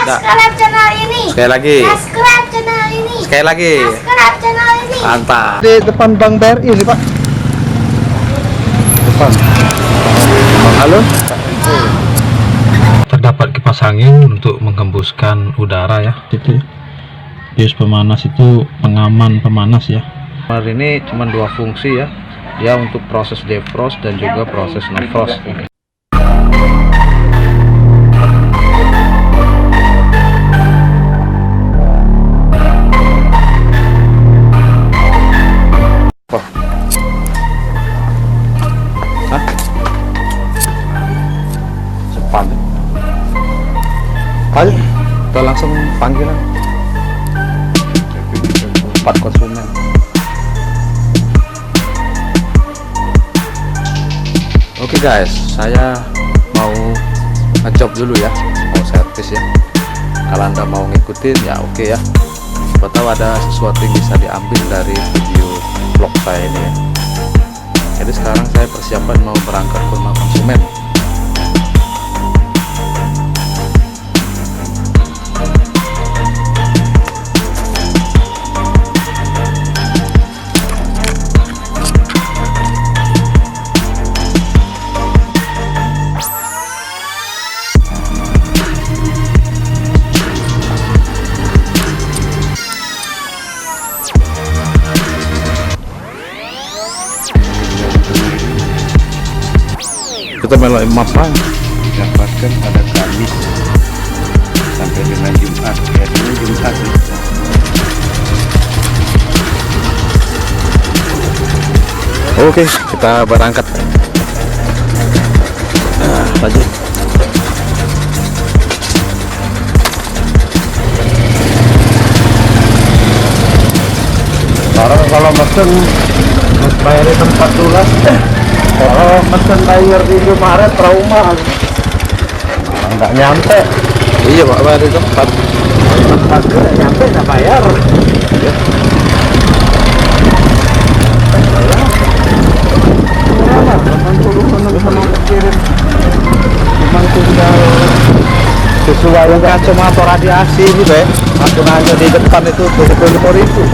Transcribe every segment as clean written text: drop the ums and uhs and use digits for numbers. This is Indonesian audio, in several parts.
Subscribe channel ini. Sekali lagi. Subscribe channel ini. Sekali lagi. Subscribe channel ini. Mantap. Di depan Bank BRI nih Pak. Depan. Halo. Terdapat kipas angin untuk menghembuskan udara ya. Itu bius pemanas itu pengaman pemanas ya. Hari ini cuma dua fungsi ya. Dia untuk proses defrost dan juga proses no-frost. Ayo, Kita langsung panggilan 4 konsumen. Oke guys, saya mau ngejob dulu ya, mau servis ya. Kalau anda mau ngikutin ya oke ya. Siapa tahu ada sesuatu yang bisa diambil dari video vlog saya ini ya. Jadi sekarang saya persiapan mau berangkat ke rumah konsumen. Kita melok apa? dapatkan pada Kamis sampai dengan Jumat. Biasanya Jumat. Oke, kita berangkat. Lanjut. Orang kalau mesen bayar di tempat tulas. Kalau mesen bayar di Indomaret trauma. Nggak nyampe. Iya pak, bayar di tempat. Tempat nggak nyampe nggak bayar. Ya. Memang tinggal sesuai dengan kacamata radiasi gitu ya. Aku nanya di depan itu 25.000.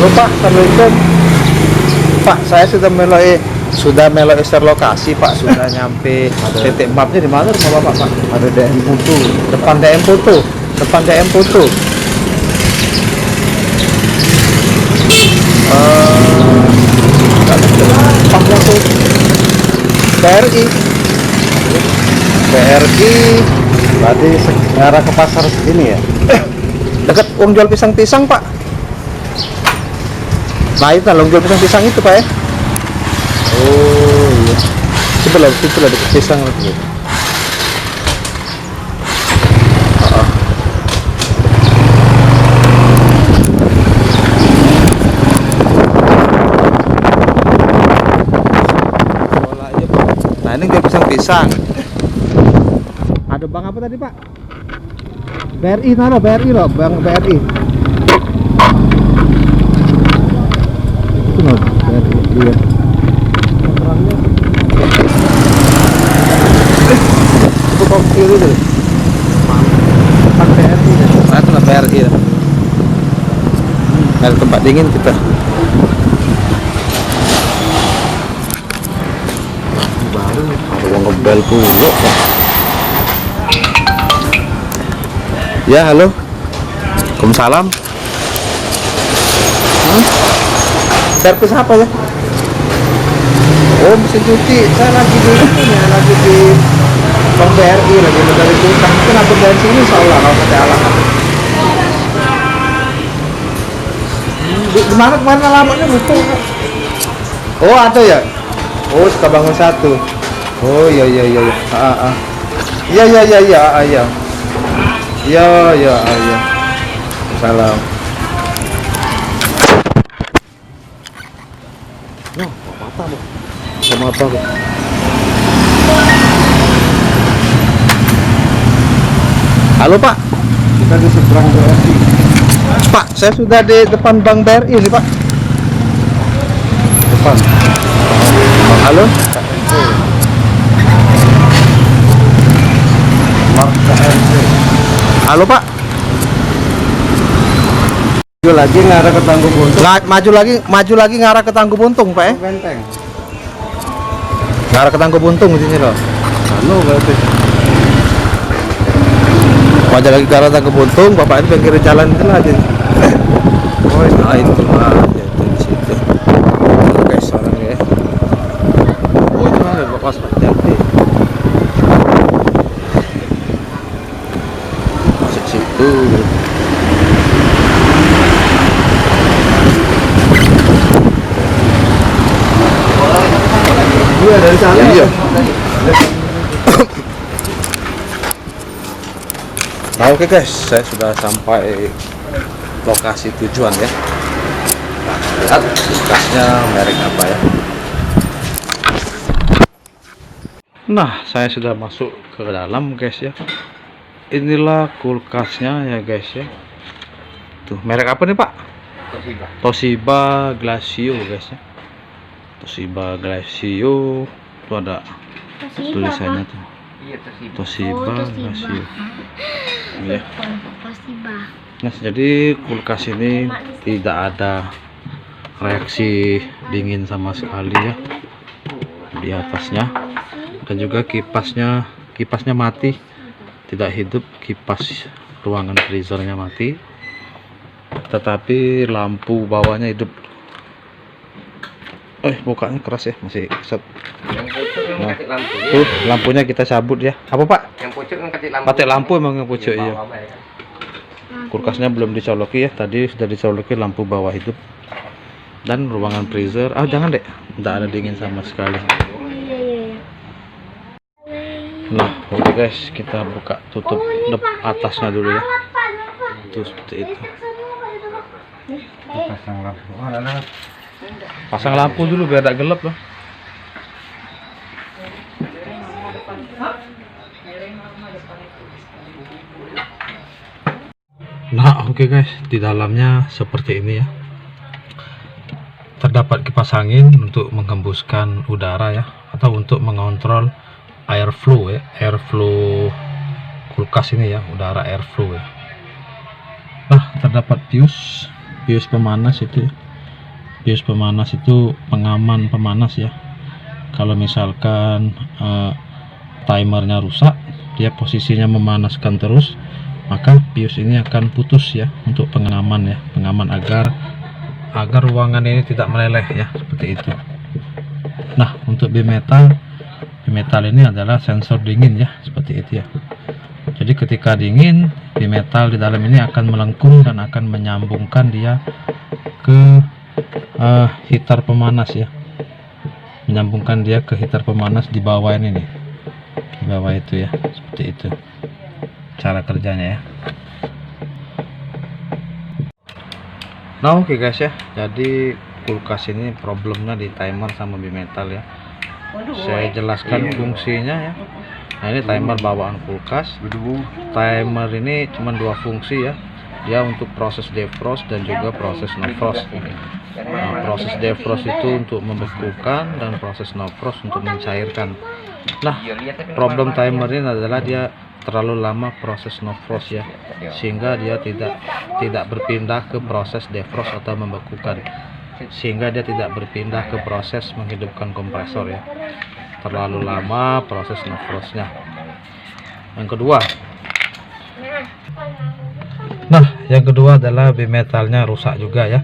Halo Pak, Assalamualaikum. Pak, saya sudah meloi share lokasi Pak, sudah nyampe titik mapnya di mana rumah Bapak Pak? Ada DM Putu. Depan DM Foto, depan DM Foto. Paknya tuh BRI. Berarti ngarah ke pasar ini ya? Dekat uang jual pisang-pisang Pak. Nah itu uang jual pisang-pisang itu Pak ya. Oh iya. Sebelah dekat pisang lagi. Nah ini jual pisang-pisang. Ada bang apa tadi Pak? BRI mana? BRI loh, bang BRI. Itu loh, BRI. Iya. Itu kok kiri tuh. Bang BRI. Nah itu lah BRI. Ada tempat dingin kita. Baru ada uang ngebel pula. Ya halo. Waalaikumsalam. Servis apa ya? Oh mesin cuci. Saya lagi di ini ya, lagi di Bank BRI lagi mencari utang. Mungkin aku dari sini insyaallah kalau ada alamat. Di mana kemarin alamatnya lupa. Oh ada ya? Oh Sekabangun 1. Oh iya. Iya. Ya. Salam. No, apa Bu? Sama apa Bu? Halo Pak. Kita di seberang BRI. Pak, saya sudah di depan Bank BRI nih Pak. Depan. Halo. Mark KMC. Halo Pak. Maju lagi ngarah ke Tangguh Buntung. Maju lagi ngarah ke Tangguh Buntung Pak ya? Benteng. Ngarah ke Tangguh Buntung di sini loh. Anu berarti. Maju lagi ke arah Tangguh Buntung, Bapak itu pinggir jalan itu lah. Oh nah, itu mah ya, itu di situ. Tuh, guys orang ya. Oh itu ada Bapak hati-hati. Masuk situ. Iya dari sana. Iya. Nah oke guys, saya sudah sampai lokasi tujuan ya. Lihat kulkasnya merek apa ya. Nah saya sudah masuk ke dalam guys ya. Inilah kulkasnya ya guys ya. Tuh merek apa nih Pak? Toshiba Glacio guys ya. Toshiba Glacio itu ada tulisannya tuh. Toshiba Glacio. Ya. Nah, jadi kulkas ini tidak ada reaksi dingin sama sekali ya di atasnya, dan juga kipasnya mati, tidak hidup. Kipas ruangan freezernya mati, tetapi lampu bawahnya hidup. Bukanya keras ya, masih set. Nah, tuh lampunya kita cabut ya. Apa Pak? Yang pucuk kan kasih lampu. Pakai lampu emang yang pucuk iya. Kulkasnya belum dicoloki ya, tadi sudah dicoloki lampu bawah hidup. Dan ruangan freezer, jangan dek, tidak ada dingin sama sekali. Nah, oke guys, kita buka tutup atasnya dulu ya. Tuh seperti itu. Pasang lampu. Pasang lampu dulu biar tidak gelap loh. Nah oke guys, di dalamnya seperti ini ya. Terdapat kipas angin untuk menghembuskan udara ya, atau untuk mengontrol airflow ya, airflow kulkas ini ya, udara airflow ya. Nah terdapat fuse pemanas itu ya. bios pemanas itu pengaman pemanas ya. Kalau misalkan timernya rusak, dia posisinya memanaskan terus, maka bios ini akan putus ya, untuk pengaman ya, pengaman agar ruangan ini tidak meleleh ya, seperti itu. Nah, untuk bimetal ini adalah sensor dingin ya, seperti itu ya. Jadi ketika dingin, bimetal di dalam ini akan melengkung dan akan menyambungkan dia ke heater pemanas ya, menyambungkan dia ke heater pemanas di bawah ini nih, di bawah itu ya, seperti itu cara kerjanya ya. Nah oke guys ya, jadi kulkas ini problemnya di timer sama bimetal ya. Saya jelaskan fungsinya ya. Nah ini timer bawaan kulkas. Timer ini cuma dua fungsi ya, dia untuk proses defrost dan juga proses no frost. Nah, proses defrost itu untuk membekukan dan proses no frost untuk mencairkan. Nah, problem timer ini adalah dia terlalu lama proses no frost ya, sehingga dia tidak berpindah ke proses defrost atau membekukan, sehingga dia tidak berpindah ke proses menghidupkan kompresor ya. Terlalu lama proses no frostnya. Yang kedua, yang kedua adalah bimetalnya rusak juga ya.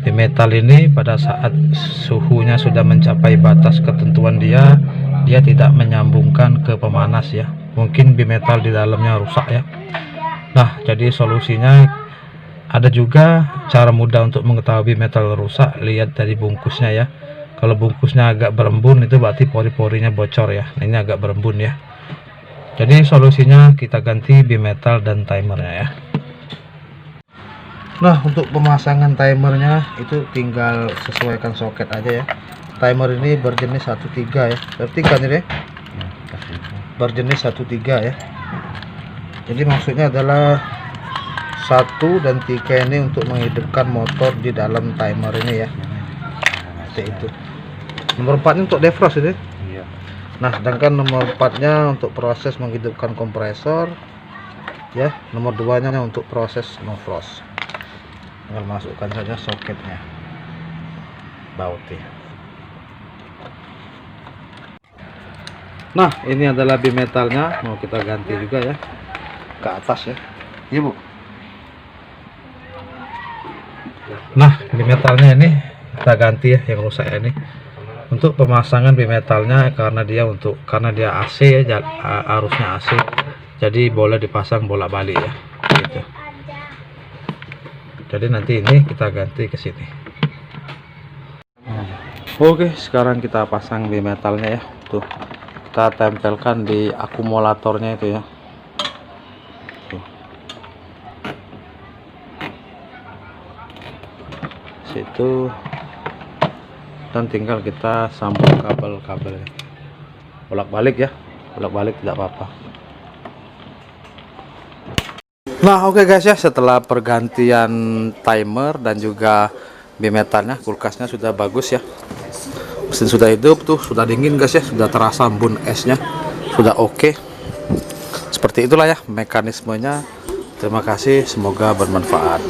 Bimetal ini pada saat suhunya sudah mencapai batas ketentuan dia tidak menyambungkan ke pemanas ya. Mungkin bimetal di dalamnya rusak ya. Nah, jadi solusinya ada juga cara mudah untuk mengetahui bimetal rusak. Lihat dari bungkusnya ya. Kalau bungkusnya agak berembun, itu berarti pori-porinya bocor ya. Nah, ini agak berembun ya. Jadi solusinya kita ganti bimetal dan timernya ya. Nah, untuk pemasangan timernya itu tinggal sesuaikan soket aja ya. Timer ini berjenis 13 ya. Berarti kan ini berjenis 13 ya. Jadi maksudnya adalah 1 dan 3 ini untuk menghidupkan motor di dalam timer ini ya. Seperti itu. Nomor 4 ini untuk defrost ini. Nah, sedangkan nomor 4 nya untuk proses menghidupkan kompresor ya. Nomor 2 nya untuk proses no frost. Tinggal masukkan saja soketnya, bautnya. Nah, ini adalah bimetalnya, mau kita ganti juga ya, ke atas ya. Iya bu. Nah, bimetalnya ini kita ganti ya, yang rusak ini. Untuk pemasangan bimetalnya karena dia AC ya, arusnya AC, jadi boleh dipasang bolak-balik ya, gitu. Jadi nanti ini kita ganti ke sini. Oke, sekarang kita pasang bimetalnya ya. Tuh, kita tempelkan di akumulatornya itu ya. Tuh. Situ, dan tinggal kita sambung kabel-kabel. Bolak-balik ya, bolak-balik tidak apa-apa. Nah oke guys ya, setelah pergantian timer dan juga bimetalnya, kulkasnya sudah bagus ya. Mesin sudah hidup tuh, sudah dingin guys ya, sudah terasa embun esnya, sudah oke. Seperti itulah ya mekanismenya. Terima kasih, semoga bermanfaat.